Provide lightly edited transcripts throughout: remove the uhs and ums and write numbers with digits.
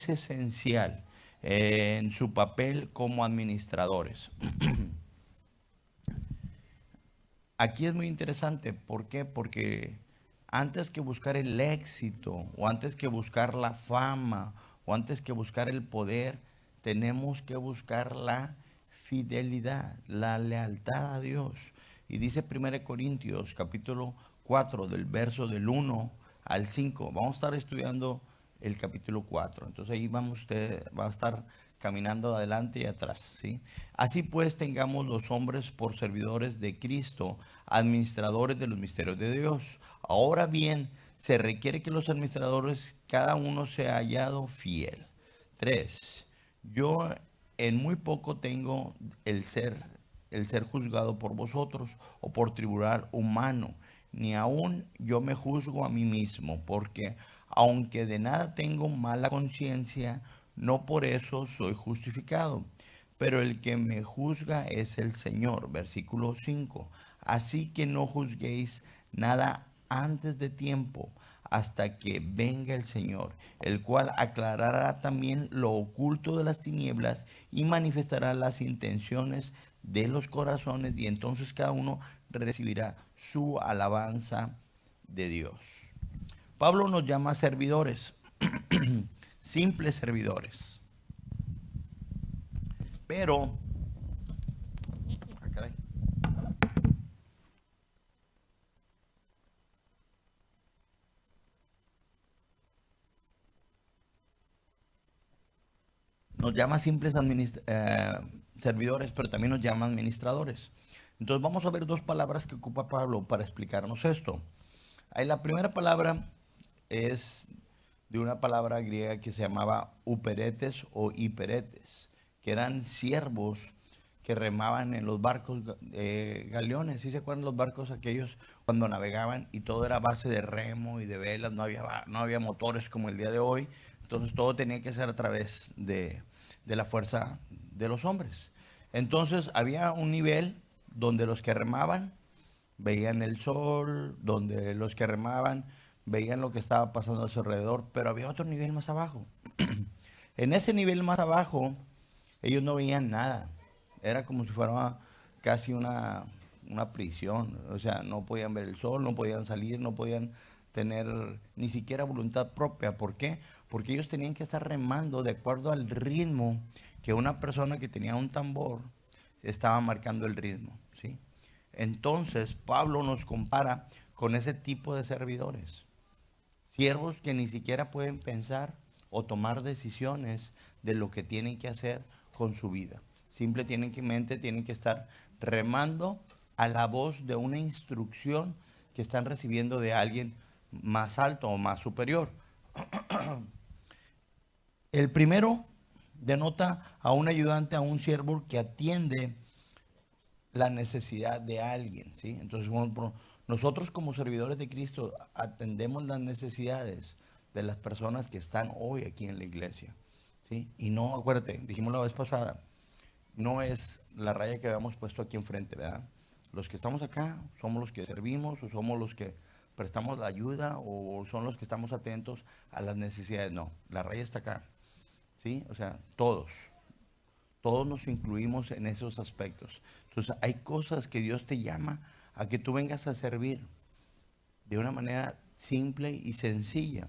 es esencial en su papel como administradores. Aquí es muy interesante, ¿por qué? Porque antes que buscar el éxito, o antes que buscar la fama, o antes que buscar el poder, tenemos que buscar la fidelidad, la lealtad a Dios. Y dice 1 Corintios capítulo 4 del verso del 1 al 5. Vamos a estar estudiando el capítulo 4. Entonces ahí va a estar caminando adelante y atrás, ¿sí? Así pues, tengamos los hombres por servidores de Cristo, administradores de los misterios de Dios. Ahora bien, se requiere que los administradores, cada uno sea hallado fiel. 3. Yo en muy poco tengo el ser juzgado por vosotros o por tribunal humano, ni aun yo me juzgo a mí mismo, porque aunque de nada tengo mala conciencia, no por eso soy justificado. Pero el que me juzga es el Señor. Versículo 5. Así que no juzguéis nada antes de tiempo, hasta que venga el Señor, el cual aclarará también lo oculto de las tinieblas y manifestará las intenciones de los corazones, y entonces cada uno recibirá su alabanza de Dios. Pablo nos llama servidores, simples servidores. Pero, ah, caray, nos llama servidores, pero también nos llama administradores. Entonces vamos a ver dos palabras que ocupa Pablo para explicarnos esto. Ahí la primera palabra es de una palabra griega que se llamaba uperetes o hiperetes, que eran siervos que remaban en los barcos galeones. ¿Sí se acuerdan los barcos aquellos cuando navegaban y todo era a base de remo y de velas? No había motores como el día de hoy. Entonces todo tenía que ser a través de la fuerza de los hombres. Entonces había un nivel donde los que remaban veían el sol, donde los que remaban veían lo que estaba pasando a su alrededor, pero había otro nivel más abajo. En ese nivel más abajo, ellos no veían nada. Era como si fuera casi una prisión. O sea, no podían ver el sol, no podían salir, no podían tener ni siquiera voluntad propia. ¿Por qué? Porque ellos tenían que estar remando de acuerdo al ritmo que una persona que tenía un tambor estaba marcando el ritmo, ¿sí? Entonces, Pablo nos compara con ese tipo de servidores. Siervos que ni siquiera pueden pensar o tomar decisiones de lo que tienen que hacer con su vida. Simplemente tienen que estar remando a la voz de una instrucción que están recibiendo de alguien más alto o más superior. El primero denota a un ayudante, a un siervo que atiende la necesidad de alguien, ¿sí? Entonces, bueno, nosotros como servidores de Cristo atendemos las necesidades de las personas que están hoy aquí en la iglesia, ¿sí? Y no, acuérdate, dijimos la vez pasada, no es la raya que habíamos puesto aquí enfrente, ¿verdad? Los que estamos acá somos los que servimos o somos los que prestamos la ayuda o son los que estamos atentos a las necesidades. No, la raya está acá, ¿sí? O sea, todos nos incluimos en esos aspectos. Entonces, hay cosas que Dios te llama a que tú vengas a servir de una manera simple y sencilla.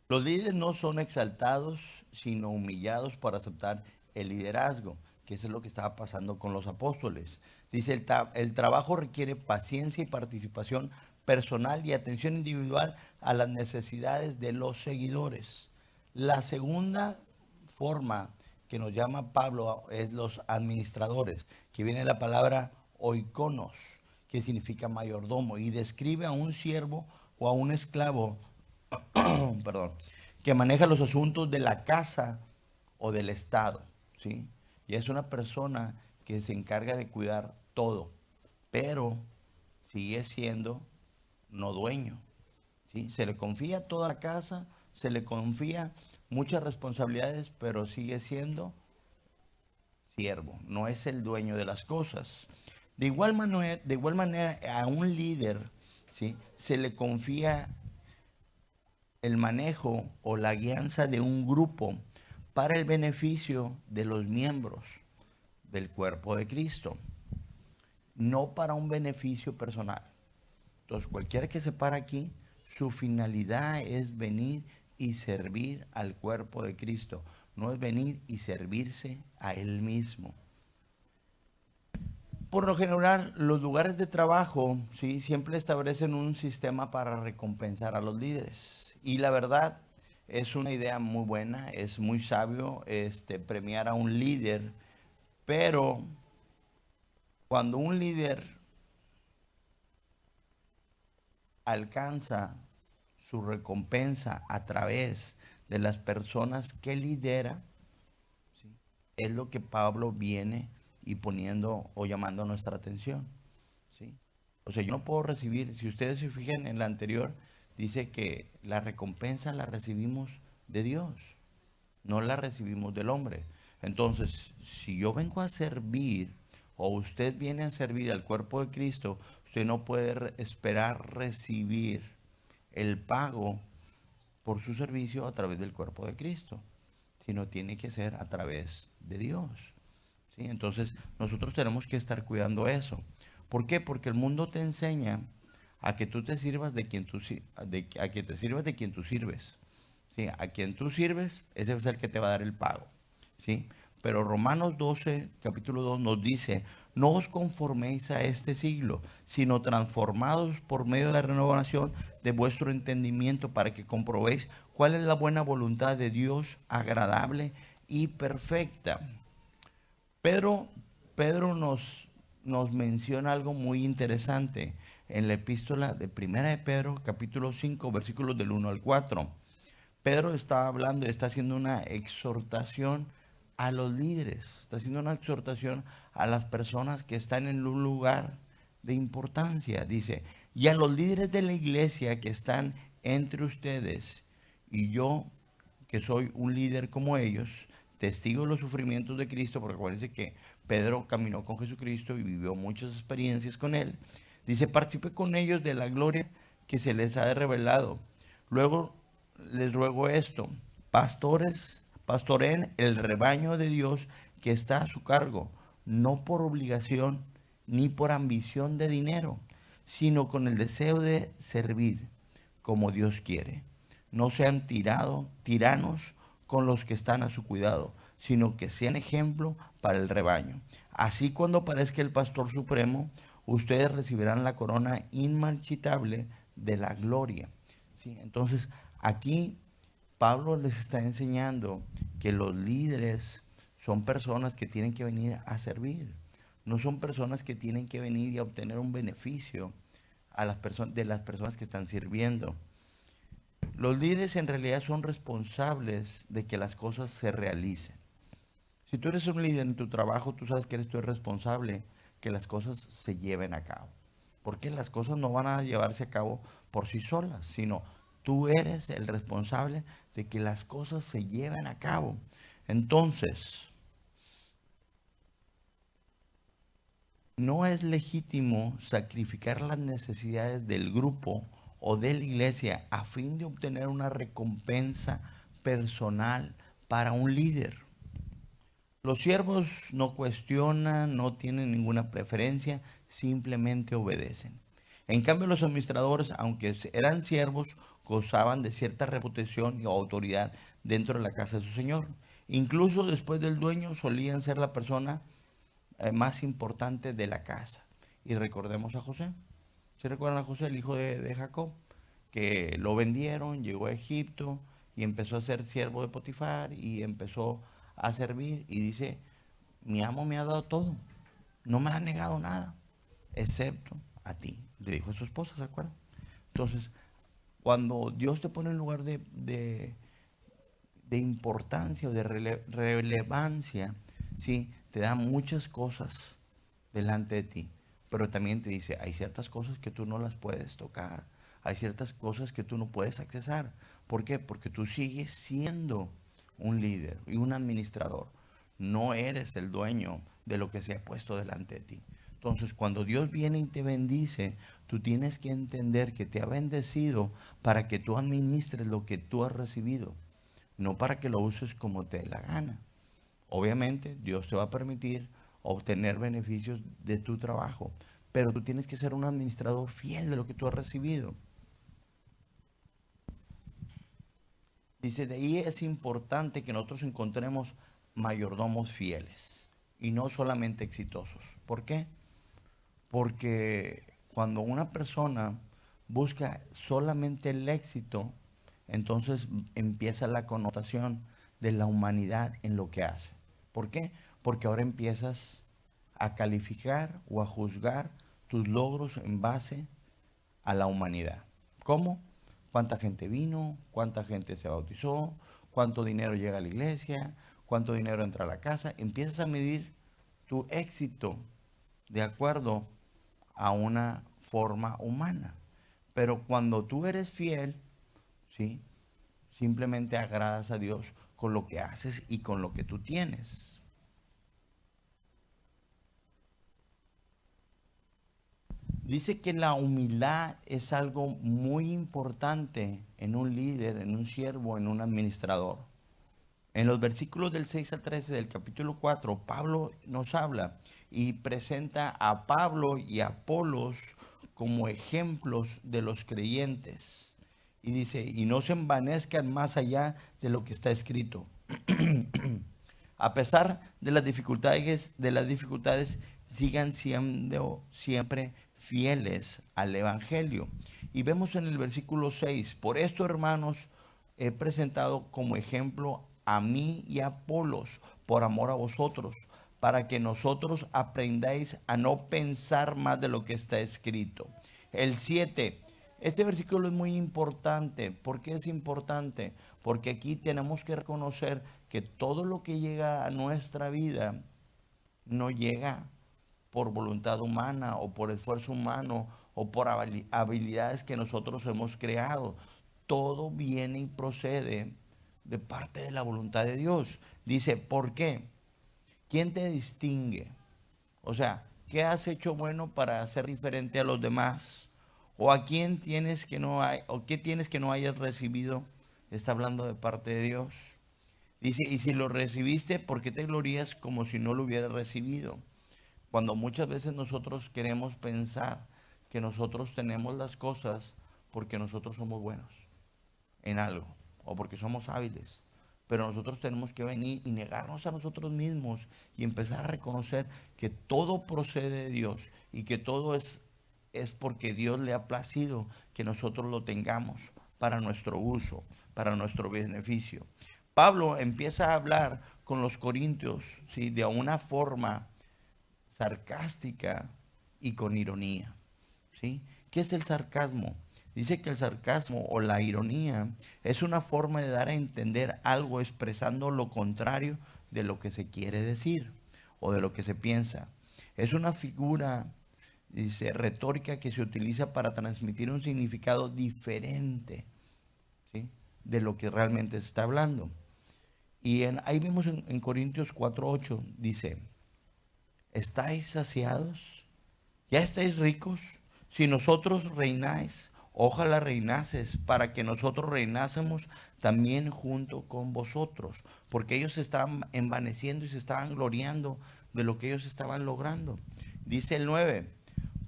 Los líderes no son exaltados, sino humillados para aceptar el liderazgo, que eso es lo que estaba pasando con los apóstoles. Dice, el trabajo requiere paciencia y participación personal y atención individual a las necesidades de los seguidores. La segunda forma que nos llama Pablo es los administradores, que viene la palabra oikonos, que significa mayordomo, y describe a un siervo o a un esclavo perdón, que maneja los asuntos de la casa o del Estado, ¿sí? Y es una persona que se encarga de cuidar todo, pero sigue siendo no dueño, ¿sí? Se le confía toda la casa, se le confía muchas responsabilidades, pero sigue siendo siervo, no es el dueño de las cosas. De igual manera a un líder, ¿sí? Se le confía el manejo o la guianza de un grupo para el beneficio de los miembros del cuerpo de Cristo, no para un beneficio personal. Entonces, cualquiera que se para aquí, su finalidad es venir y servir al cuerpo de Cristo, no es venir y servirse a Él mismo. Por lo general, los lugares de trabajo, ¿sí?, siempre establecen un sistema para recompensar a los líderes. Y la verdad, es una idea muy buena, es muy sabio premiar a un líder, pero cuando un líder alcanza su recompensa a través de las personas que lidera, ¿sí?, es lo que Pablo viene y poniendo o llamando nuestra atención, ¿sí? O sea, yo no puedo recibir, si ustedes se fijan en la anterior, dice que la recompensa la recibimos de Dios, no la recibimos del hombre. Entonces, si yo vengo a servir o usted viene a servir al cuerpo de Cristo, usted no puede esperar recibir el pago por su servicio a través del cuerpo de Cristo, sino tiene que ser a través de Dios, ¿sí? Entonces, nosotros tenemos que estar cuidando eso. ¿Por qué? Porque el mundo te enseña a que tú te sirvas de quien tú, a que te sirvas de quien tú sirves. ¿Sí? A quien tú sirves, ese es el que te va a dar el pago, ¿sí? Pero Romanos 12, capítulo 2 nos dice, no os conforméis a este siglo, sino transformados por medio de la renovación de vuestro entendimiento para que comprobéis cuál es la buena voluntad de Dios, agradable y perfecta. Pedro, Pedro nos menciona algo muy interesante en la epístola de Primera de Pedro, capítulo 5, versículos del 1 al 4. Pedro está hablando, está haciendo una exhortación a los líderes, está haciendo una exhortación a las personas que están en un lugar de importancia. Dice, y a los líderes de la iglesia que están entre ustedes y yo, que soy un líder como ellos, testigo de los sufrimientos de Cristo, porque acuérdense que Pedro caminó con Jesucristo y vivió muchas experiencias con él. Dice, participe con ellos de la gloria que se les ha revelado. Luego les ruego esto, pastores, pastoreen el rebaño de Dios que está a su cargo, no por obligación ni por ambición de dinero, sino con el deseo de servir como Dios quiere. No sean tiranos con los que están a su cuidado, sino que sean ejemplo para el rebaño. Así cuando aparezca el pastor supremo, ustedes recibirán la corona inmarchitable de la gloria. ¿Sí? Entonces, aquí Pablo les está enseñando que los líderes son personas que tienen que venir a servir. No son personas que tienen que venir y a obtener un beneficio a las de las personas que están sirviendo. Los líderes en realidad son responsables de que las cosas se realicen. Si tú eres un líder en tu trabajo, tú sabes que eres tú el responsable que las cosas se lleven a cabo. Porque las cosas no van a llevarse a cabo por sí solas, sino tú eres el responsable de que las cosas se lleven a cabo. Entonces, no es legítimo sacrificar las necesidades del grupo o de la iglesia a fin de obtener una recompensa personal para un líder. Los siervos no cuestionan, no tienen ninguna preferencia, simplemente obedecen. En cambio, los administradores, aunque eran siervos, gozaban de cierta reputación y autoridad dentro de la casa de su señor. Incluso después del dueño solían ser la persona más importante de la casa. Y recordemos a José. ¿Se recuerdan a José, el hijo de Jacob? Que lo vendieron, llegó a Egipto y empezó a ser siervo de Potifar y empezó a servir. Y dice, mi amo me ha dado todo, no me ha negado nada, excepto a ti. Le dijo a su esposa, ¿se acuerdan? Entonces, cuando Dios te pone en lugar de importancia o de relevancia, ¿sí?, te da muchas cosas delante de ti, pero también te dice, hay ciertas cosas que tú no las puedes tocar, hay ciertas cosas que tú no puedes accesar. ¿Por qué? Porque tú sigues siendo un líder y un administrador. No eres el dueño de lo que se ha puesto delante de ti. Entonces, cuando Dios viene y te bendice, tú tienes que entender que te ha bendecido para que tú administres lo que tú has recibido, no para que lo uses como te dé la gana. Obviamente, Dios te va a permitir obtener beneficios de tu trabajo, pero tú tienes que ser un administrador fiel de lo que tú has recibido. Dice, de ahí es importante que nosotros encontremos mayordomos fieles y no solamente exitosos. ¿Por qué? Porque cuando una persona busca solamente el éxito, entonces empieza la connotación de la humanidad en lo que hace. ¿Por qué? Porque ahora empiezas a calificar o a juzgar tus logros en base a la humanidad. ¿Cómo? ¿Cuánta gente vino? ¿Cuánta gente se bautizó? ¿Cuánto dinero llega a la iglesia? ¿Cuánto dinero entra a la casa? Empiezas a medir tu éxito de acuerdo a una forma humana. Pero cuando tú eres fiel, ¿sí? Simplemente agradas a Dios con lo que haces y con lo que tú tienes. Dice que la humildad es algo muy importante en un líder, en un siervo, en un administrador. En los versículos del 6 al 13 del capítulo 4, Pablo nos habla y presenta a Pablo y a Apolos como ejemplos de los creyentes. Y dice, y no se envanezcan más allá de lo que está escrito. A pesar de las dificultades, sigan siendo siempre fieles al Evangelio. Y vemos en el versículo 6, por esto, hermanos, he presentado como ejemplo a mí y a Apolos por amor a vosotros, para que nosotros aprendáis a no pensar más de lo que está escrito. El 7. Este versículo es muy importante. ¿Por qué es importante? Porque aquí tenemos que reconocer que todo lo que llega a nuestra vida no llega por voluntad humana o por esfuerzo humano o por habilidades que nosotros hemos creado. Todo viene y procede de parte de la voluntad de Dios. Dice, ¿por qué? ¿Quién te distingue? O sea, ¿qué has hecho bueno para ser diferente a los demás? ¿O a quién tienes que no hay, o qué tienes que no hayas recibido? Está hablando de parte de Dios. Dice, y si lo recibiste, ¿por qué te glorías como si no lo hubieras recibido? Cuando muchas veces nosotros queremos pensar que nosotros tenemos las cosas porque nosotros somos buenos en algo o porque somos hábiles. Pero nosotros tenemos que venir y negarnos a nosotros mismos y empezar a reconocer que todo procede de Dios y que todo es porque Dios le ha placido que nosotros lo tengamos para nuestro uso, para nuestro beneficio. Pablo empieza a hablar con los corintios, ¿sí? De una forma sarcástica y con ironía. ¿Sí? ¿Qué es el sarcasmo? Dice que el sarcasmo o la ironía es una forma de dar a entender algo expresando lo contrario de lo que se quiere decir o de lo que se piensa. Es una figura, dice, retórica que se utiliza para transmitir un significado diferente, ¿sí? De lo que realmente se está hablando. Y ahí vemos en Corintios 4:8, dice, ¿estáis saciados? ¿Ya estáis ricos? Si nosotros reináis, ojalá reinases para que nosotros reinásemos también junto con vosotros, porque ellos se estaban envaneciendo y se estaban gloriando de lo que ellos estaban logrando. Dice el 9,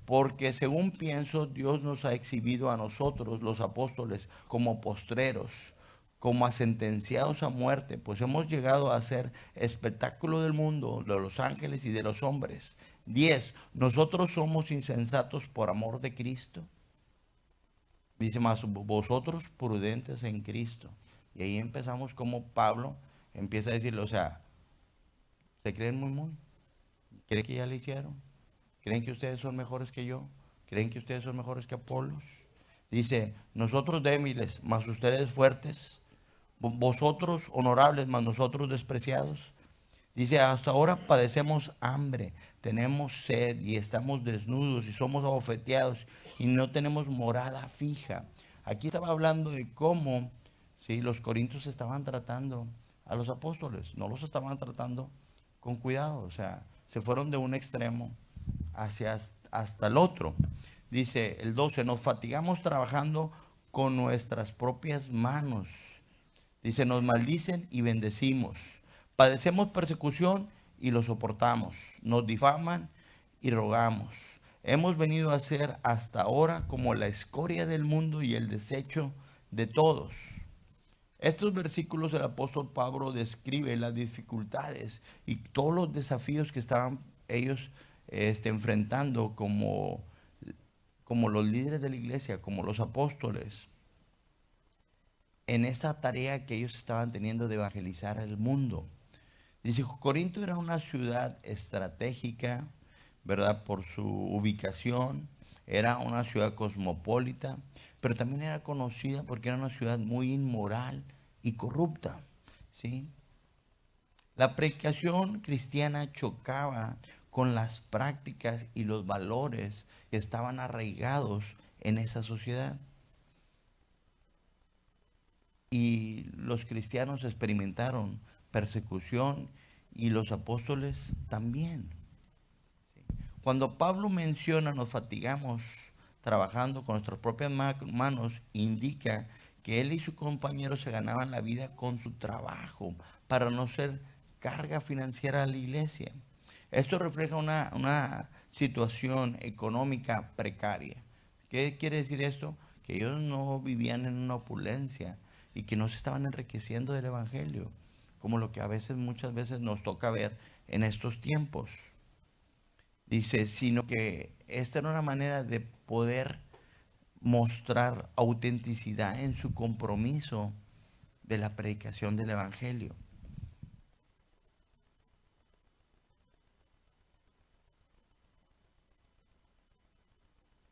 porque según pienso, Dios nos ha exhibido a nosotros, los apóstoles, como postreros, como a sentenciados a muerte, pues hemos llegado a ser espectáculo del mundo, de los ángeles y de los hombres. 10. Nosotros somos insensatos por amor de Cristo. Dice más, vosotros prudentes en Cristo. Y ahí empezamos como Pablo empieza a decirle, o sea, se creen muy. ¿Creen que ya le hicieron? ¿Creen que ustedes son mejores que yo? ¿Creen que ustedes son mejores que Apolos? Dice, nosotros débiles, mas ustedes fuertes. Vosotros honorables, mas nosotros despreciados. Dice, hasta ahora padecemos hambre, tenemos sed y estamos desnudos y somos abofeteados y no tenemos morada fija. Aquí estaba hablando de cómo, ¿sí? Los corintios estaban tratando a los apóstoles, no los estaban tratando con cuidado, o sea, se fueron de un extremo hacia hasta el otro. Dice el 12, nos fatigamos trabajando con nuestras propias manos. Dice, nos maldicen y bendecimos. Padecemos persecución y lo soportamos. Nos difaman y rogamos. Hemos venido a ser hasta ahora como la escoria del mundo y el desecho de todos. Estos versículos el apóstol Pablo describe las dificultades y todos los desafíos que estaban ellos enfrentando como los líderes de la iglesia, como los apóstoles, en esa tarea que ellos estaban teniendo de evangelizar al mundo. Dice, Corinto era una ciudad estratégica, ¿verdad? Por su ubicación, era una ciudad cosmopolita, pero también era conocida porque era una ciudad muy inmoral y corrupta, ¿sí? La predicación cristiana chocaba con las prácticas y los valores que estaban arraigados en esa sociedad. Y los cristianos experimentaron persecución y los apóstoles también. Cuando Pablo menciona nos fatigamos trabajando con nuestras propias manos, indica que él y sus compañeros se ganaban la vida con su trabajo para no ser carga financiera a la iglesia. Esto refleja una situación económica precaria. ¿Qué quiere decir esto? Que ellos no vivían en una opulencia y que no se estaban enriqueciendo del Evangelio, como lo que a veces, muchas veces nos toca ver en estos tiempos. Dice, sino que esta era una manera de poder mostrar autenticidad en su compromiso de la predicación del Evangelio.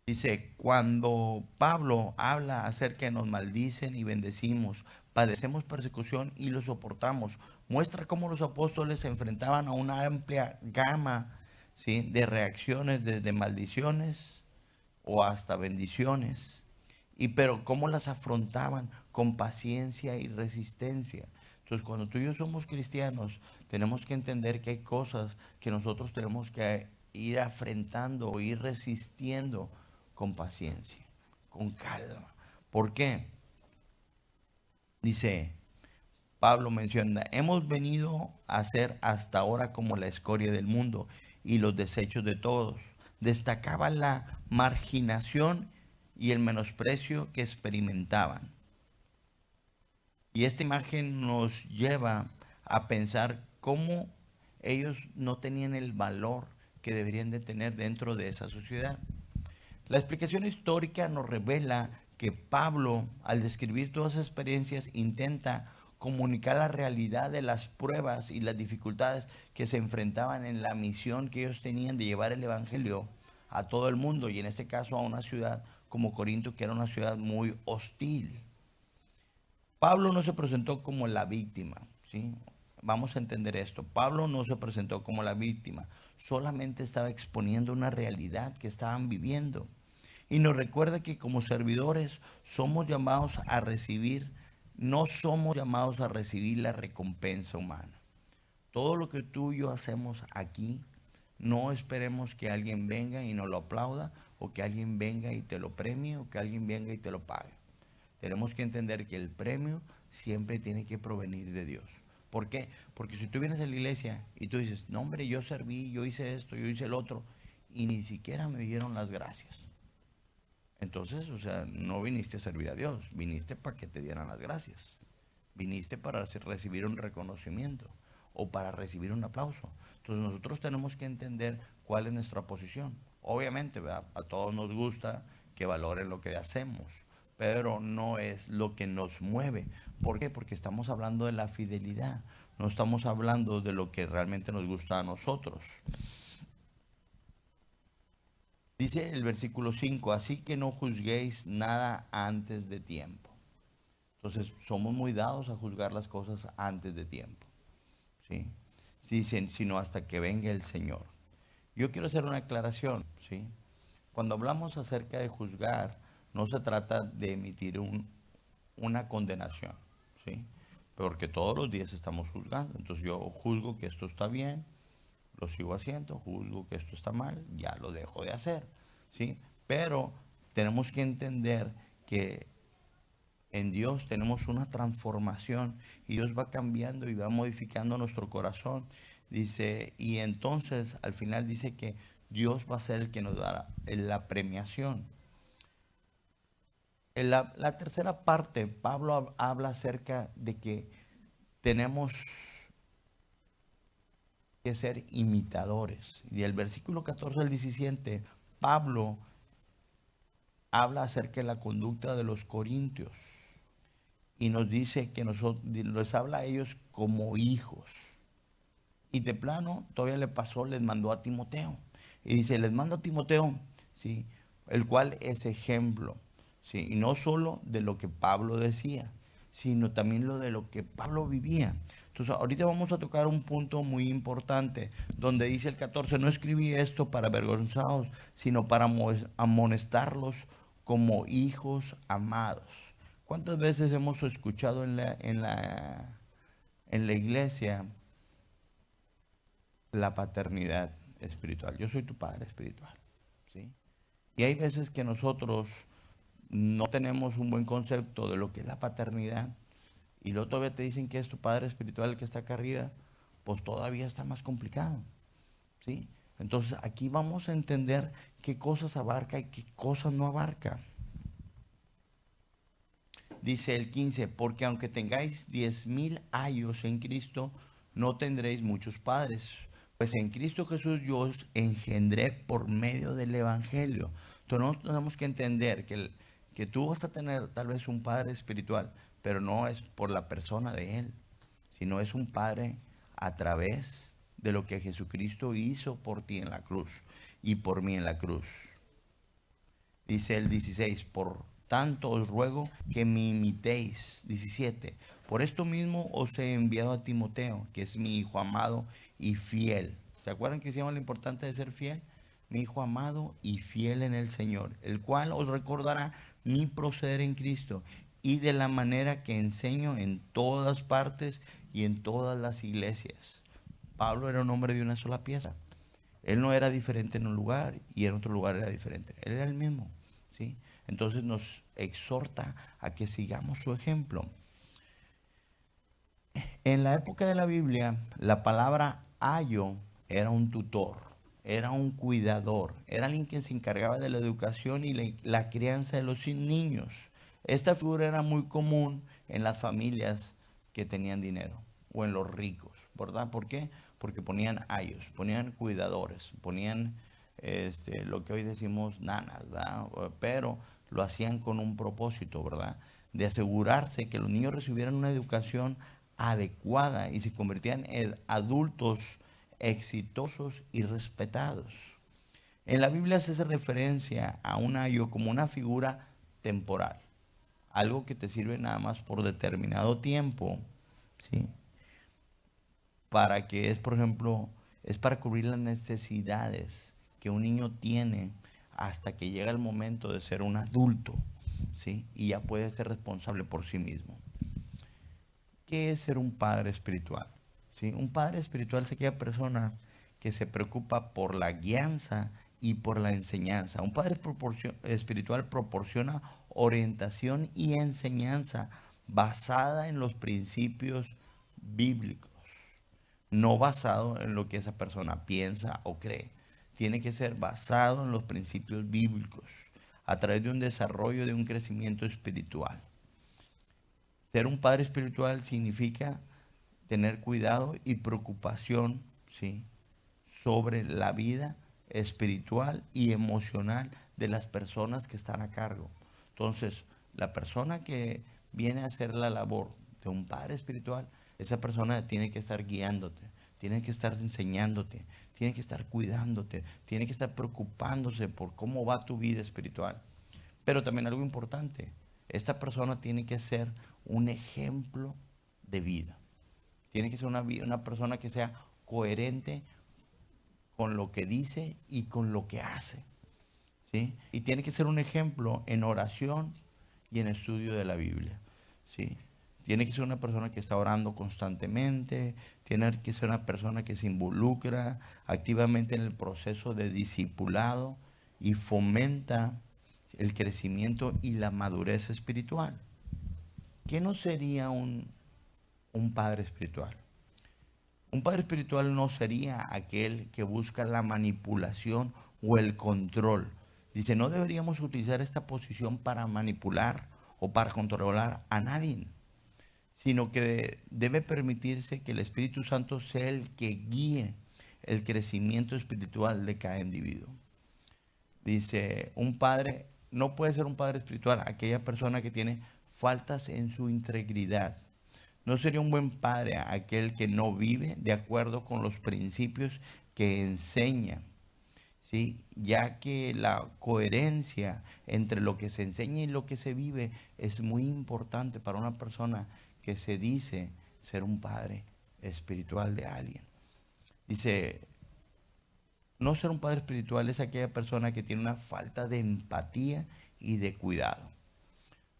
Dice, cuando Pablo habla acerca de nos maldicen y bendecimos, padecemos persecución y lo soportamos, muestra cómo los apóstoles se enfrentaban a una amplia gama, ¿sí?, de reacciones, desde maldiciones o hasta bendiciones. Y pero cómo las afrontaban con paciencia y resistencia. Entonces, cuando tú y yo somos cristianos, tenemos que entender que hay cosas que nosotros tenemos que ir afrontando o ir resistiendo con paciencia, con calma. ¿Por qué? Dice, Pablo menciona, hemos venido a ser hasta ahora como la escoria del mundo y los desechos de todos. Destacaba la marginación y el menosprecio que experimentaban. Y esta imagen nos lleva a pensar cómo ellos no tenían el valor que deberían de tener dentro de esa sociedad. La explicación histórica nos revela que Pablo, al describir todas esas experiencias, intenta comunicar la realidad de las pruebas y las dificultades que se enfrentaban en la misión que ellos tenían de llevar el Evangelio a todo el mundo, y en este caso a una ciudad como Corinto, que era una ciudad muy hostil. Pablo no se presentó como la víctima, ¿sí? Vamos a entender esto. Pablo no se presentó como la víctima, solamente estaba exponiendo una realidad que estaban viviendo. Y nos recuerda que como servidores somos llamados a recibir, no somos llamados a recibir la recompensa humana. Todo lo que tú y yo hacemos aquí, no esperemos que alguien venga y nos lo aplauda, o que alguien venga y te lo premie, o que alguien venga y te lo pague. Tenemos que entender que el premio siempre tiene que provenir de Dios. ¿Por qué? Porque si tú vienes a la iglesia y tú dices, no hombre, yo serví, yo hice esto, yo hice el otro, y ni siquiera me dieron las gracias. Entonces, o sea, no viniste a servir a Dios, viniste para que te dieran las gracias. Viniste para recibir un reconocimiento o para recibir un aplauso. Entonces nosotros tenemos que entender cuál es nuestra posición. Obviamente, ¿verdad?, a todos nos gusta que valoren lo que hacemos, pero no es lo que nos mueve. ¿Por qué? Porque estamos hablando de la fidelidad, no estamos hablando de lo que realmente nos gusta a nosotros. Dice el versículo 5, así que no juzguéis nada antes de tiempo. Entonces, somos muy dados a juzgar las cosas antes de tiempo, ¿sí? Dicen, sino hasta que venga el Señor. Yo quiero hacer una aclaración, ¿sí? Cuando hablamos acerca de juzgar, no se trata de emitir una condenación, ¿sí? Porque todos los días estamos juzgando. Entonces yo juzgo que esto está bien, lo sigo haciendo, juzgo que esto está mal, ya lo dejo de hacer, ¿sí? Pero tenemos que entender que en Dios tenemos una transformación y Dios va cambiando y va modificando nuestro corazón. Dice, y entonces al final dice que Dios va a ser el que nos dará la premiación. En la tercera parte, Pablo habla acerca de que tenemos que ser imitadores. Y el versículo 14 al 17, Pablo habla acerca de la conducta de los corintios y nos dice que nosotros les habla a ellos como hijos. Y de plano, todavía le pasó, les mandó a Timoteo. Y dice, les mando a Timoteo, ¿sí? El cual es ejemplo, ¿sí? Y no solo de lo que Pablo decía, sino también lo de lo que Pablo vivía. Entonces, ahorita vamos a tocar un punto muy importante, donde dice el 14, no escribí esto para avergonzaros, sino para amonestarlos como hijos amados. ¿Cuántas veces hemos escuchado en la iglesia la paternidad espiritual? Yo soy tu padre espiritual, ¿sí? Y hay veces que nosotros no tenemos un buen concepto de lo que es la paternidad y luego todavía te dicen que es tu padre espiritual el que está acá arriba, pues todavía está más complicado, ¿sí? Entonces aquí vamos a entender qué cosas abarca y qué cosas no abarca. Dice el 15, porque aunque tengáis 10,000 años en Cristo, no tendréis muchos padres. Pues en Cristo Jesús yo os engendré por medio del Evangelio. Entonces nosotros tenemos que entender que tú vas a tener tal vez un padre espiritual, pero no es por la persona de Él, sino es un padre a través de lo que Jesucristo hizo por ti en la cruz y por mí en la cruz. Dice el 16, por tanto os ruego que me imitéis. 17, por esto mismo os he enviado a Timoteo, que es mi hijo amado y fiel. ¿Se acuerdan que decíamos lo importante de ser fiel? Mi hijo amado y fiel en el Señor, el cual os recordará mi proceder en Cristo y de la manera que enseño en todas partes y en todas las iglesias. Pablo era un hombre de una sola pieza. Él no era diferente en un lugar y en otro lugar era diferente. Él era el mismo, ¿sí? Entonces nos exhorta a que sigamos su ejemplo. En la época de la Biblia, la palabra ayo era un tutor, era un cuidador, era alguien que se encargaba de la educación y la crianza de los niños. Esta figura era muy común en las familias que tenían dinero o en los ricos, ¿verdad? ¿Por qué? Porque ponían ayos, ponían cuidadores, ponían lo que hoy decimos nanas, ¿verdad? Pero lo hacían con un propósito, ¿verdad? De asegurarse que los niños recibieran una educación adecuada y se convertían en adultos exitosos y respetados. En la Biblia se hace referencia a un ayo como una figura temporal, algo que te sirve nada más por determinado tiempo, ¿sí? Para que es, por ejemplo, es para cubrir las necesidades que un niño tiene hasta que llega el momento de ser un adulto, ¿sí? Y ya puede ser responsable por sí mismo. ¿Qué es ser un padre espiritual? ¿Sí? Un padre espiritual es aquella persona que se preocupa por la guianza y por la enseñanza. Un padre espiritual proporciona orientación y enseñanza basada en los principios bíblicos, no basado en lo que esa persona piensa o cree. Tiene que ser basado en los principios bíblicos, a través de un desarrollo, de un crecimiento espiritual. Ser un padre espiritual significa tener cuidado y preocupación, ¿sí? Sobre la vida espiritual y emocional de las personas que están a cargo. Entonces, la persona que viene a hacer la labor de un padre espiritual, esa persona tiene que estar guiándote, tiene que estar enseñándote, tiene que estar cuidándote, tiene que estar preocupándose por cómo va tu vida espiritual. Pero también algo importante, esta persona tiene que ser un ejemplo de vida. Tiene que ser una persona que sea coherente con lo que dice y con lo que hace, ¿sí? Y tiene que ser un ejemplo en oración y en estudio de la Biblia, ¿sí? Tiene que ser una persona que está orando constantemente, tiene que ser una persona que se involucra activamente en el proceso de discipulado y fomenta el crecimiento y la madurez espiritual. ¿Qué no sería un padre espiritual? Un padre espiritual no sería aquel que busca la manipulación o el control. Dice, no deberíamos utilizar esta posición para manipular o para controlar a nadie, sino que debe permitirse que el Espíritu Santo sea el que guíe el crecimiento espiritual de cada individuo. Dice, un padre no puede ser un padre espiritual aquella persona que tiene faltas en su integridad. No sería un buen padre aquel que no vive de acuerdo con los principios que enseña, ¿sí? Ya que la coherencia entre lo que se enseña y lo que se vive es muy importante para una persona que se dice ser un padre espiritual de alguien. Dice, no ser un padre espiritual es aquella persona que tiene una falta de empatía y de cuidado.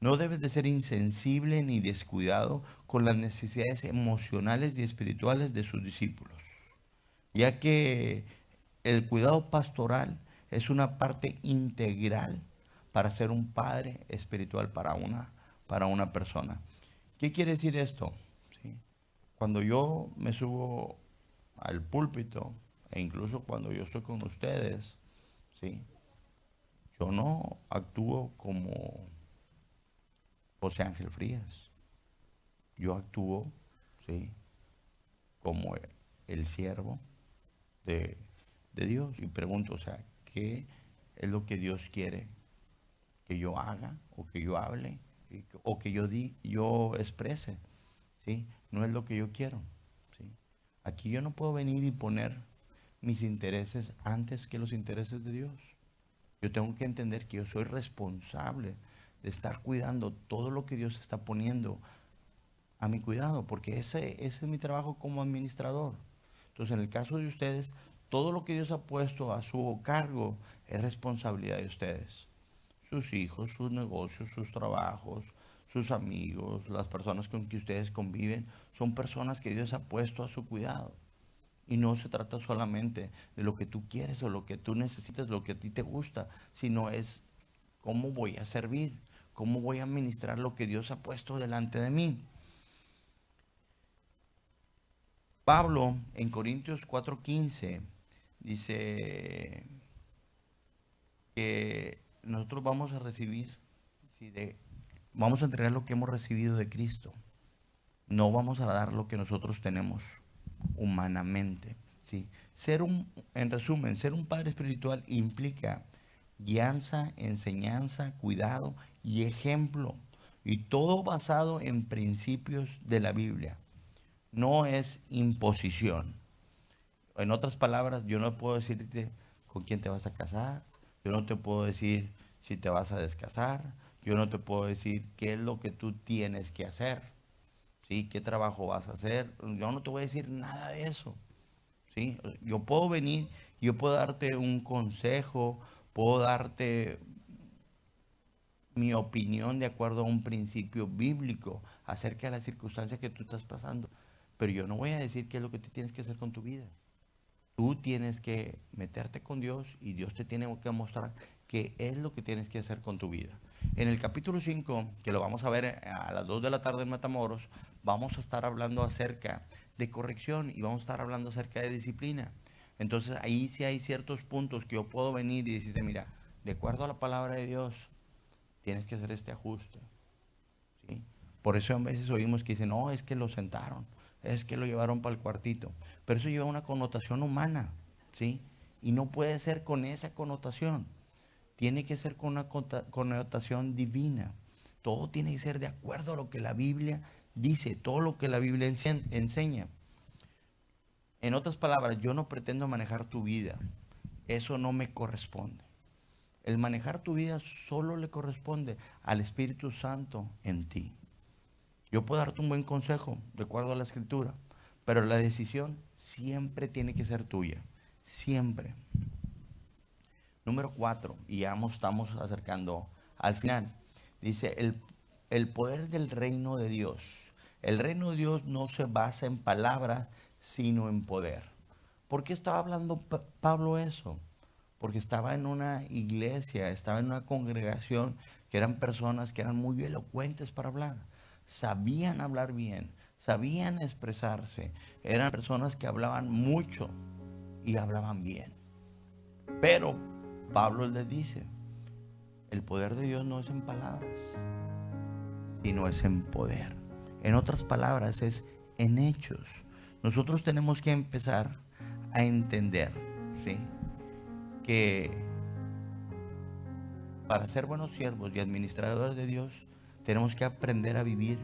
No debes de ser insensible ni descuidado con las necesidades emocionales y espirituales de sus discípulos, ya que el cuidado pastoral es una parte integral para ser un padre espiritual para una persona. ¿Qué quiere decir esto? ¿Sí? Cuando yo me subo al púlpito, e incluso cuando yo estoy con ustedes, ¿sí? Yo no actúo como José Ángel Frías. Yo actúo, ¿sí? Como el siervo de, de Dios. Y pregunto, o sea, ¿qué es lo que Dios quiere que yo haga o que yo hable o que yo exprese? ¿Sí? No es lo que yo quiero. ¿Sí? Aquí yo no puedo venir y poner mis intereses antes que los intereses de Dios. Yo tengo que entender que yo soy responsable de estar cuidando todo lo que Dios está poniendo a mi cuidado, porque ese es mi trabajo como administrador. Entonces, en el caso de ustedes, todo lo que Dios ha puesto a su cargo es responsabilidad de ustedes. Sus hijos, sus negocios, sus trabajos, sus amigos, las personas con que ustedes conviven, son personas que Dios ha puesto a su cuidado. Y no se trata solamente de lo que tú quieres o lo que tú necesitas, lo que a ti te gusta, sino es cómo voy a servir, cómo voy a administrar lo que Dios ha puesto delante de mí. Pablo en Corintios 4:15 dice que nosotros vamos a recibir, ¿sí? Vamos a entregar lo que hemos recibido de Cristo. No vamos a dar lo que nosotros tenemos humanamente. ¿Sí? En resumen, ser un padre espiritual implica guianza, enseñanza, cuidado y ejemplo. Y todo basado en principios de la Biblia. No es imposición. En otras palabras, yo no puedo decirte con quién te vas a casar, yo no te puedo decir si te vas a descasar, yo no te puedo decir qué es lo que tú tienes que hacer, ¿sí? ¿Qué trabajo vas a hacer? Yo no te voy a decir nada de eso, ¿sí? Yo puedo venir, yo puedo darte un consejo, puedo darte mi opinión de acuerdo a un principio bíblico acerca de las circunstancias que tú estás pasando, pero yo no voy a decir qué es lo que tú tienes que hacer con tu vida. Tú tienes que meterte con Dios y Dios te tiene que mostrar qué es lo que tienes que hacer con tu vida. En el capítulo 5, que lo vamos a ver a las 2 de la tarde en Matamoros, vamos a estar hablando acerca de corrección y vamos a estar hablando acerca de disciplina. Entonces ahí sí hay ciertos puntos que yo puedo venir y decirte, mira, de acuerdo a la palabra de Dios, tienes que hacer este ajuste. ¿Sí? Por eso a veces oímos que dicen, no, es que lo sentaron, es que lo llevaron para el cuartito. Pero eso lleva una connotación humana, ¿sí? Y no puede ser con esa connotación. Tiene que ser con una connotación divina. Todo tiene que ser de acuerdo a lo que la Biblia dice, todo lo que la Biblia enseña. En otras palabras, yo no pretendo manejar tu vida. Eso no me corresponde. El manejar tu vida solo le corresponde al Espíritu Santo en ti. Yo puedo darte un buen consejo de acuerdo a la escritura, pero la decisión siempre tiene que ser tuya. Siempre. Número 4, y ya nos estamos acercando al final. Dice, el poder del reino de Dios. El reino de Dios no se basa en palabras, sino en poder. ¿Por qué estaba hablando Pablo eso? Porque estaba en una iglesia, estaba en una congregación que eran personas que eran muy elocuentes para hablar. Sabían hablar bien, sabían expresarse. Eran personas que hablaban mucho y hablaban bien. Pero Pablo les dice, el poder de Dios no es en palabras, sino es en poder. En otras palabras, es en hechos. Nosotros tenemos que empezar a entender, ¿sí?, que para ser buenos siervos y administradores de Dios, tenemos que aprender a vivir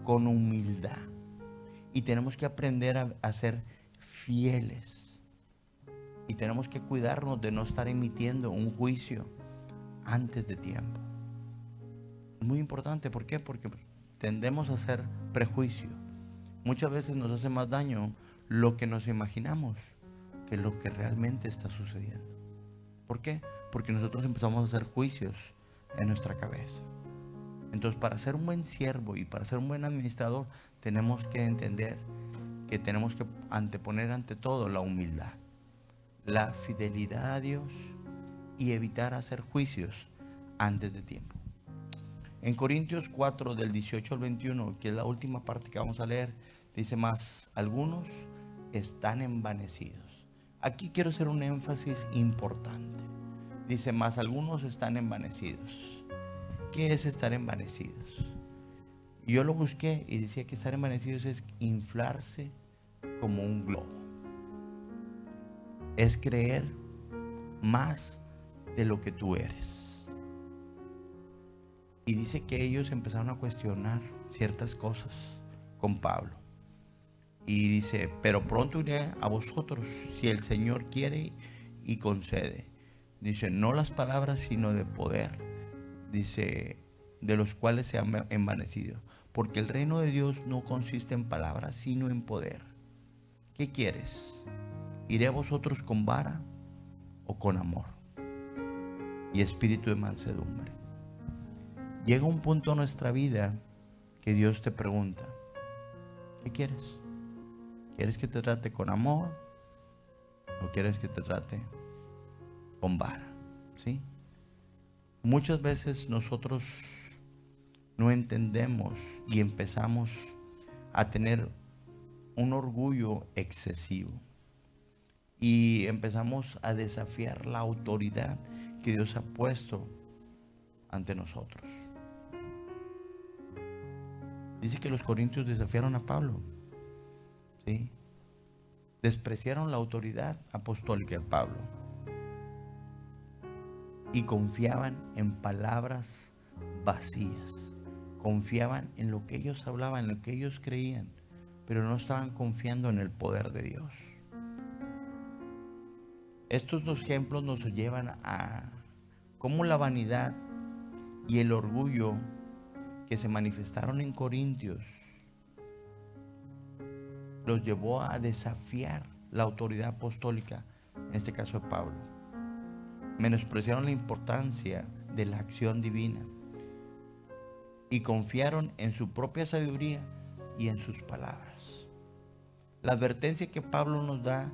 con humildad. Y tenemos que aprender a ser fieles. Y tenemos que cuidarnos de no estar emitiendo un juicio antes de tiempo. Es muy importante, ¿por qué? Porque tendemos a hacer prejuicio. Muchas veces nos hace más daño lo que nos imaginamos que lo que realmente está sucediendo. ¿Por qué? Porque nosotros empezamos a hacer juicios en nuestra cabeza. Entonces, para ser un buen siervo y para ser un buen administrador, tenemos que entender que tenemos que anteponer ante todo la humildad, la fidelidad a Dios y evitar hacer juicios antes de tiempo. En Corintios 4, del 18 al 21, que es la última parte que vamos a leer, dice más, algunos están envanecidos. Aquí quiero hacer un énfasis importante. Dice más, algunos están envanecidos. ¿Qué es estar envanecidos? Yo lo busqué y decía que estar envanecidos es inflarse como un globo. Es creer más de lo que tú eres. Y dice que ellos empezaron a cuestionar ciertas cosas con Pablo. Y dice, pero pronto iré a vosotros si el Señor quiere y concede. Dice, no las palabras sino de poder. Dice, de los cuales se han envanecido. Porque el reino de Dios no consiste en palabras sino en poder. ¿Qué quieres? ¿Iré a vosotros con vara o con amor y espíritu de mansedumbre? Llega un punto en nuestra vida que Dios te pregunta, ¿qué quieres? ¿Quieres que te trate con amor o quieres que te trate con vara? ¿Sí? Muchas veces nosotros no entendemos y empezamos a tener un orgullo excesivo y empezamos a desafiar la autoridad que Dios ha puesto ante nosotros. Dice que los corintios desafiaron a Pablo, ¿sí? Despreciaron la autoridad apostólica de Pablo y confiaban en palabras vacías. Confiaban en lo que ellos hablaban, en lo que ellos creían, pero no estaban confiando en el poder de Dios. Estos dos ejemplos nos llevan a cómo la vanidad y el orgullo que se manifestaron en Corintios los llevó a desafiar la autoridad apostólica, en este caso de Pablo. Menospreciaron la importancia de la acción divina y confiaron en su propia sabiduría y en sus palabras. La advertencia que Pablo nos da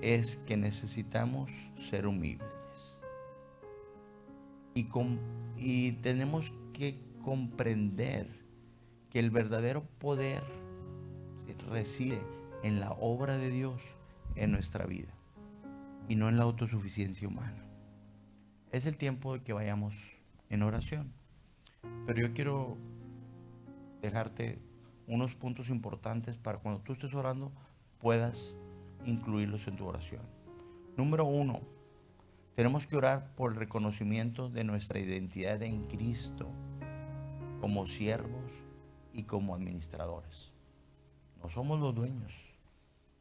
es que necesitamos ser humildes y tenemos que comprender que el verdadero poder reside en la obra de Dios en nuestra vida y no en la autosuficiencia humana. Es el tiempo de que vayamos en oración, pero yo quiero dejarte unos puntos importantes para cuando tú estés orando puedas incluirlos en tu oración. Número 1, tenemos que orar por el reconocimiento de nuestra identidad en Cristo como siervos y como administradores. No somos los dueños.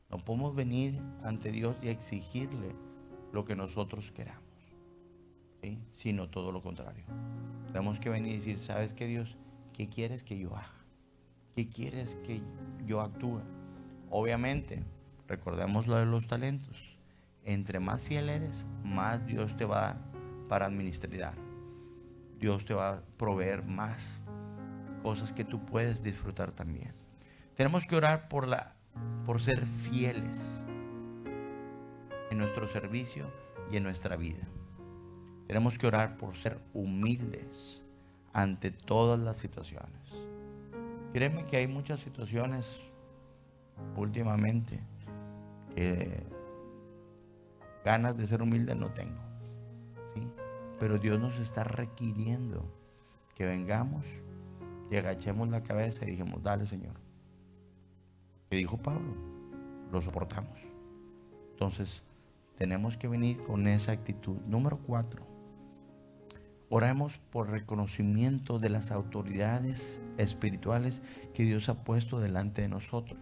No podemos venir ante Dios y exigirle lo que nosotros queramos, ¿sí? Sino todo lo contrario. Tenemos que venir y decir, ¿sabes qué, Dios? ¿Qué quieres que yo haga? ¿Qué quieres que yo actúe? Obviamente, recordemos lo de los talentos. Entre más fiel eres, más Dios te va a dar para administrar. Dios te va a proveer más cosas que tú puedes disfrutar también. Tenemos que orar por ser fieles en nuestro servicio y en nuestra vida. Tenemos que orar por ser humildes ante todas las situaciones. Créeme que hay muchas situaciones últimamente que ganas de ser humilde no tengo, ¿sí? Pero Dios nos está requiriendo que vengamos y agachemos la cabeza y dijimos, dale, Señor. Que dijo Pablo, lo soportamos. Entonces, tenemos que venir con esa actitud. Número 4, oremos por reconocimiento de las autoridades espirituales que Dios ha puesto delante de nosotros.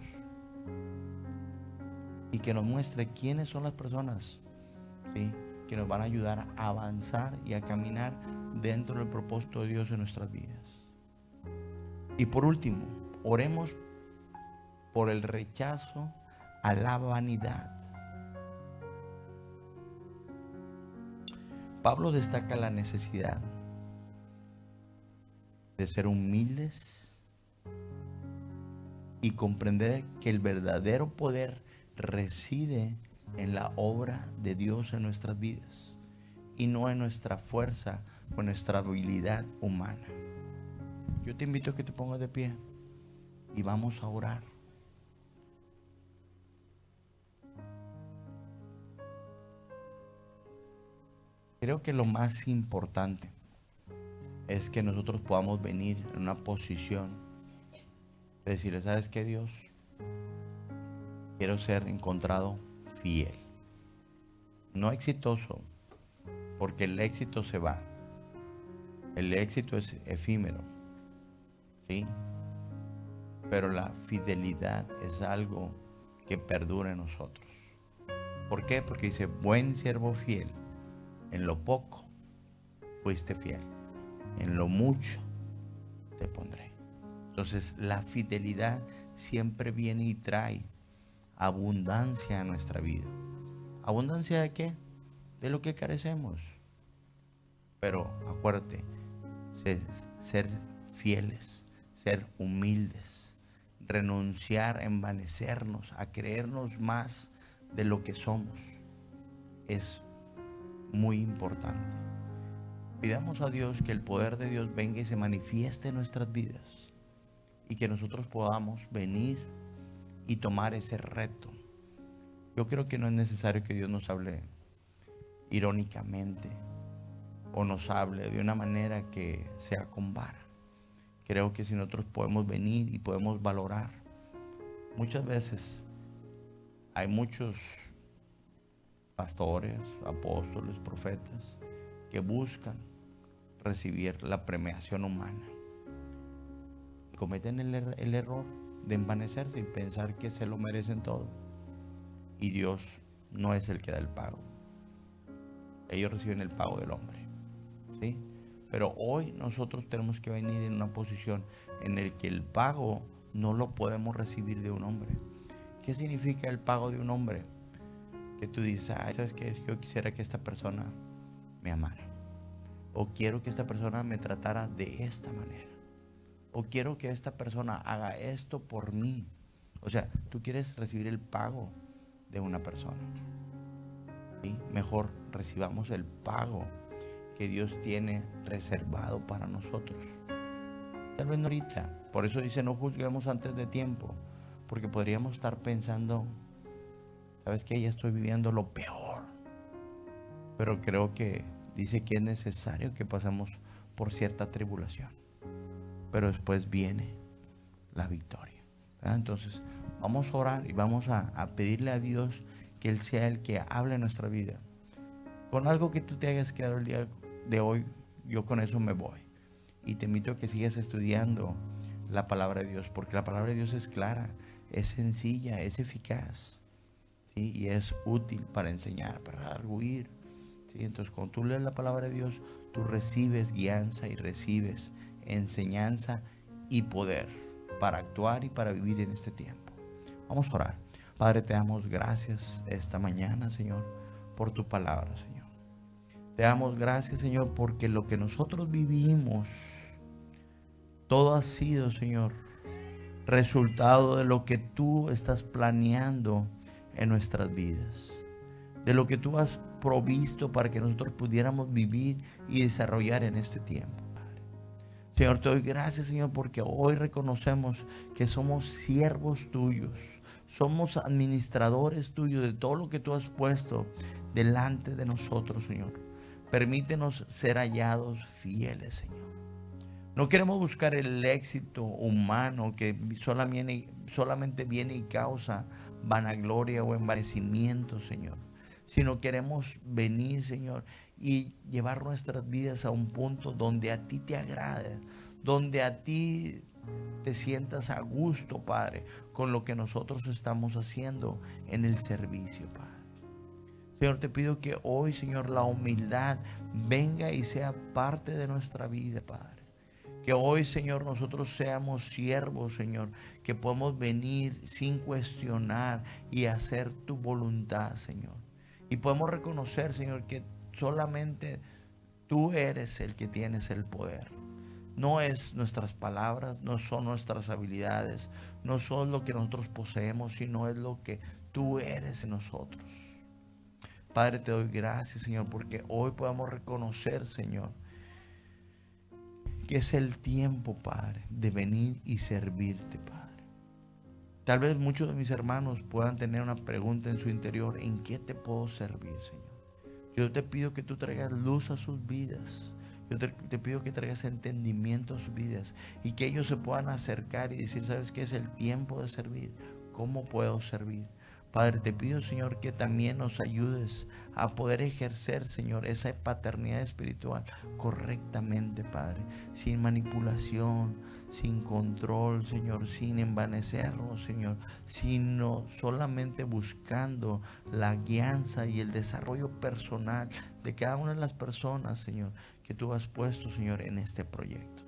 Y que nos muestre quiénes son las personas, ¿sí?, que nos van a ayudar a avanzar y a caminar dentro del propósito de Dios en nuestras vidas. Y por último, oremos por el rechazo a la vanidad. Pablo destaca la necesidad de ser humildes y comprender que el verdadero poder reside en la obra de Dios en nuestras vidas y no en nuestra fuerza o nuestra habilidad humana. Yo te invito a que te pongas de pie y vamos a orar. Creo que lo más importante es que nosotros podamos venir en una posición de decirle, ¿sabes qué, Dios? Quiero ser encontrado fiel, no exitoso, porque el éxito se va. El éxito es efímero, ¿sí? Pero la fidelidad es algo que perdura en nosotros. ¿Por qué? Porque dice, buen siervo fiel, en lo poco fuiste fiel, en lo mucho te pondré. Entonces la fidelidad siempre viene y trae abundancia a nuestra vida. ¿Abundancia de qué? De lo que carecemos. Pero acuérdate, ser fieles, ser humildes, renunciar a envanecernos, a creernos más de lo que somos, es muy importante. Pidamos a Dios que el poder de Dios venga y se manifieste en nuestras vidas y que nosotros podamos venir y tomar ese reto. Yo creo que no es necesario que Dios nos hable irónicamente o nos hable de una manera que sea con vara. Creo que si nosotros podemos venir y podemos valorar, muchas veces hay muchos pastores, apóstoles, profetas que buscan recibir la premiación humana. Cometen el error de envanecerse y pensar que se lo merecen todo. Y Dios no es el que da el pago. Ellos reciben el pago del hombre, ¿sí? Pero hoy nosotros tenemos que venir en una posición en la que el pago no lo podemos recibir de un hombre. ¿Qué significa el pago de un hombre? Que tú dices, ¿sabes qué? Yo quisiera que esta persona me amara. O quiero que esta persona me tratara de esta manera. O quiero que esta persona haga esto por mí. O sea, tú quieres recibir el pago de una persona, ¿sí? Mejor recibamos el pago que Dios tiene reservado para nosotros. Tal vez no ahorita. Por eso dice, no juzguemos antes de tiempo. Porque podríamos estar pensando, ¿sabes qué? Ya estoy viviendo lo peor. Pero creo que dice que es necesario que pasemos por cierta tribulación. Pero después viene la victoria, ¿verdad? Entonces vamos a orar y vamos a pedirle a Dios que Él sea el que hable en nuestra vida. Con algo que tú te hayas quedado el día de hoy, yo con eso me voy. Y te invito a que sigas estudiando la palabra de Dios, porque la palabra de Dios es clara, es sencilla, es eficaz, ¿sí? Y es útil para enseñar, para arguir, ¿sí? Entonces cuando tú lees la palabra de Dios, tú recibes guianza y recibes enseñanza y poder para actuar y para vivir en este tiempo. Vamos a orar. Padre, te damos gracias esta mañana, Señor, por tu palabra, Señor. Te damos gracias, Señor, porque lo que nosotros vivimos, todo ha sido, Señor, resultado de lo que tú estás planeando en nuestras vidas, de lo que tú has provisto para que nosotros pudiéramos vivir y desarrollar en este tiempo. Señor, te doy gracias, Señor, porque hoy reconocemos que somos siervos tuyos, somos administradores tuyos de todo lo que tú has puesto delante de nosotros, Señor. Permítenos ser hallados fieles, Señor. No queremos buscar el éxito humano que solamente viene y causa vanagloria o envanecimiento, Señor. Sino queremos venir, Señor, y llevar nuestras vidas a un punto donde a ti te agrade, donde a ti te sientas a gusto, Padre, con lo que nosotros estamos haciendo en el servicio, Padre. Señor, te pido que hoy, Señor, la humildad venga y sea parte de nuestra vida, Padre. Que hoy, Señor, nosotros seamos siervos, Señor, que podemos venir sin cuestionar y hacer tu voluntad, Señor. Y podemos reconocer, Señor, que solamente tú eres el que tienes el poder. No es nuestras palabras, no son nuestras habilidades, no son lo que nosotros poseemos, sino es lo que tú eres en nosotros. Padre, te doy gracias, Señor, porque hoy podemos reconocer, Señor, que es el tiempo, Padre, de venir y servirte, Padre. Tal vez muchos de mis hermanos puedan tener una pregunta en su interior: ¿en qué te puedo servir, Señor? Yo te pido que tú traigas luz a sus vidas. Yo te pido que traigas entendimiento a sus vidas y que ellos se puedan acercar y decir: ¿sabes qué? Es el tiempo de servir. ¿Cómo puedo servir? Padre, te pido, Señor, que también nos ayudes a poder ejercer, Señor, esa paternidad espiritual correctamente, Padre, sin manipulación, sin control, Señor, sin envanecernos, Señor, sino solamente buscando la guianza y el desarrollo personal de cada una de las personas, Señor, que tú has puesto, Señor, en este proyecto.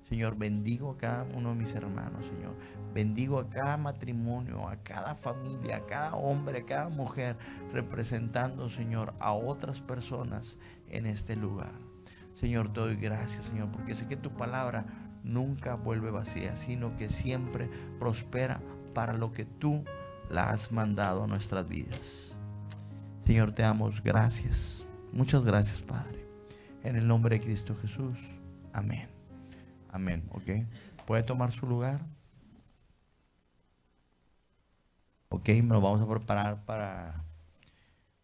Señor, bendigo a cada uno de mis hermanos, Señor. Bendigo a cada matrimonio, a cada familia, a cada hombre, a cada mujer, representando, Señor, a otras personas en este lugar. Señor, te doy gracias, Señor, porque sé que tu palabra nunca vuelve vacía, sino que siempre prospera para lo que tú la has mandado a nuestras vidas. Señor, te damos gracias. Muchas gracias, Padre. En el nombre de Cristo Jesús. Amén. Amén. ¿Ok? ¿Puede tomar su lugar? Ok, nos vamos a preparar para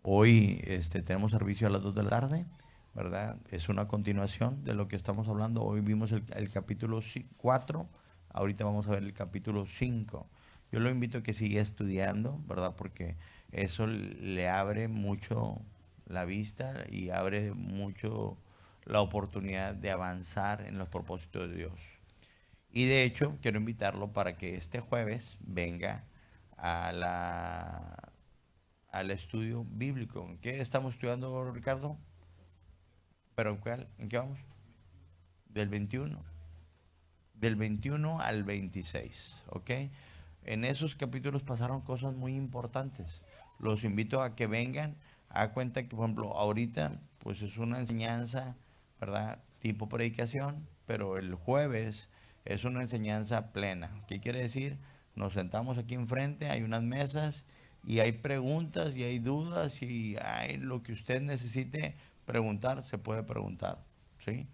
hoy. Tenemos servicio a las 2 de la tarde, ¿verdad? Es una continuación de lo que estamos hablando. Hoy vimos el capítulo 4, ahorita vamos a ver el capítulo 5. Yo lo invito a que siga estudiando, ¿verdad? Porque eso le abre mucho la vista y abre mucho la oportunidad de avanzar en los propósitos de Dios. Y de hecho, quiero invitarlo para que este jueves venga a al estudio bíblico. ¿En qué estamos estudiando, Ricardo? ¿Pero en qué vamos? Del 21. Del 21 al 26, ¿ok? En esos capítulos pasaron cosas muy importantes. Los invito a que vengan. A cuenta que, por ejemplo, ahorita, pues es una enseñanza, ¿verdad? Tipo predicación, pero el jueves es una enseñanza plena. ¿Qué quiere decir? Nos sentamos aquí enfrente, hay unas mesas y hay preguntas y hay dudas y hay lo que usted necesite preguntar, se puede preguntar, ¿sí?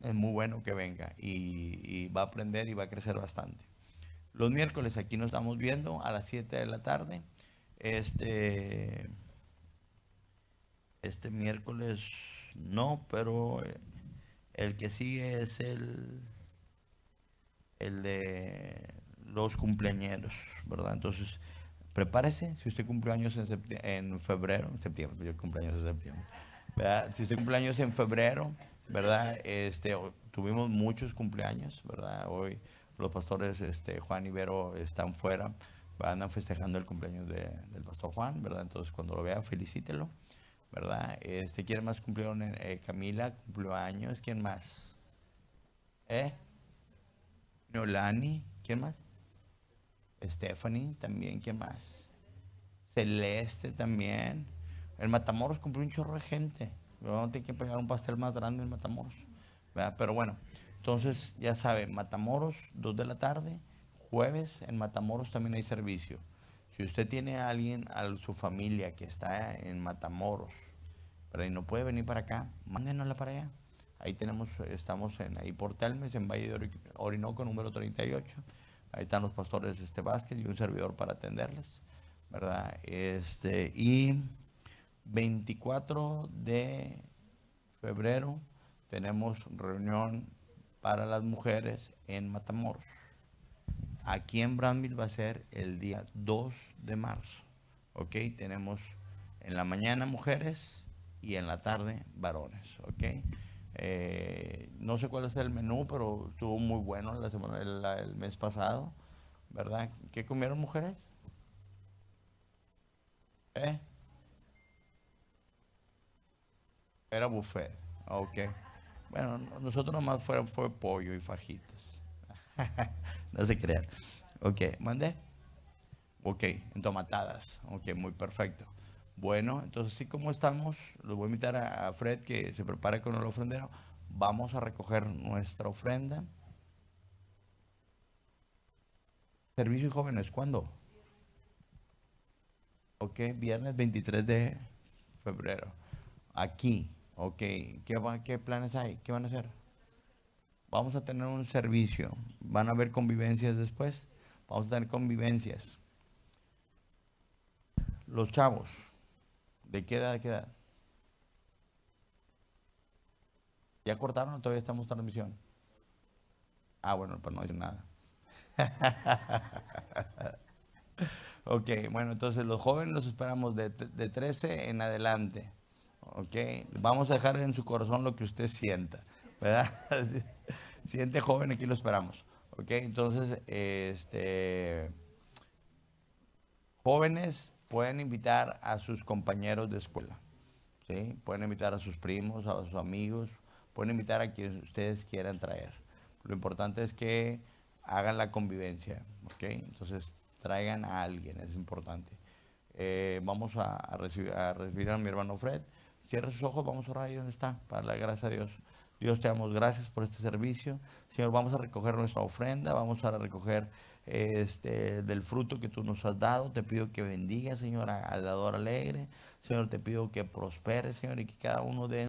Es muy bueno que venga y va a aprender y va a crecer bastante. Los miércoles aquí nos estamos viendo a las 7 de la tarde. Este, este miércoles no, pero el que sigue es el de los cumpleañeros, ¿verdad? Entonces, prepárese. Si usted cumple años en febrero, en septiembre, yo cumpleaños en septiembre, ¿verdad? Si usted cumple años en febrero, ¿verdad? Tuvimos muchos cumpleaños, ¿verdad? Hoy los pastores Juan y Vero están fuera, andan festejando el cumpleaños del pastor Juan, ¿verdad? Entonces, cuando lo vea, felicítelo, ¿verdad? ¿Quién más cumplió? Camila cumplió años. ¿Quién más? ¿Eh? Nolani. ¿Quién más? Stephanie también. ¿Quién más? Celeste también. El Matamoros cumplió un chorro de gente. Vamos a tener que pegar un pastel más grande en Matamoros, ¿verdad? Pero bueno, entonces ya saben, Matamoros, 2 de la tarde. jueves en Matamoros también hay servicio. Si usted tiene a alguien, a su familia que está en Matamoros, pero y no puede venir para acá, mándenosla para allá. Ahí tenemos, estamos ahí por Telmes, en Valle de Orinoco, número 38. Ahí están los pastores Vázquez y un servidor para atenderles, ¿verdad? Y 24 de febrero tenemos reunión para las mujeres en Matamoros. Aquí en Brandville va a ser el día 2 de marzo. ¿Ok? Tenemos en la mañana mujeres y en la tarde varones. ¿Ok? No sé cuál es el menú, pero estuvo muy bueno el mes pasado. ¿Verdad? ¿Qué comieron mujeres? ¿Eh? Era buffet. Ok. Bueno, nosotros nomás fue pollo y fajitas. No se crean. Ok, ¿mandé? Ok, entomatadas. Ok, muy perfecto. Bueno, entonces así como estamos, los voy a invitar a Fred que se prepare con el ofrendero. Vamos a recoger nuestra ofrenda. Servicio y jóvenes, ¿cuándo? Ok, viernes 23 de febrero. Aquí, ok. ¿Qué planes hay? ¿Qué van a hacer? Vamos a tener un servicio. Van a haber convivencias después. Vamos a tener convivencias. Los chavos, ¿de qué edad? ¿De qué edad? ¿Ya cortaron o todavía estamos en transmisión? Ah, bueno, pues no dice nada. Ok, bueno, entonces los jóvenes los esperamos de 13 en adelante. Ok, vamos a dejar en su corazón lo que usted sienta, ¿verdad? Siente joven, aquí lo esperamos. Ok, entonces, jóvenes pueden invitar a sus compañeros de escuela, ¿sí? Pueden invitar a sus primos, a sus amigos, pueden invitar a quienes ustedes quieran traer. Lo importante es que hagan la convivencia, ¿ok? Entonces traigan a alguien, es importante. Vamos a recibir a mi hermano Fred. Cierra sus ojos, vamos a orar ahí donde está, para la gracia a Dios. Dios, te damos gracias por este servicio. Señor, vamos a recoger nuestra ofrenda, vamos a recoger del fruto que tú nos has dado. Te pido que bendiga, Señor, al dador alegre. Señor, te pido que prospere, Señor, y que cada uno de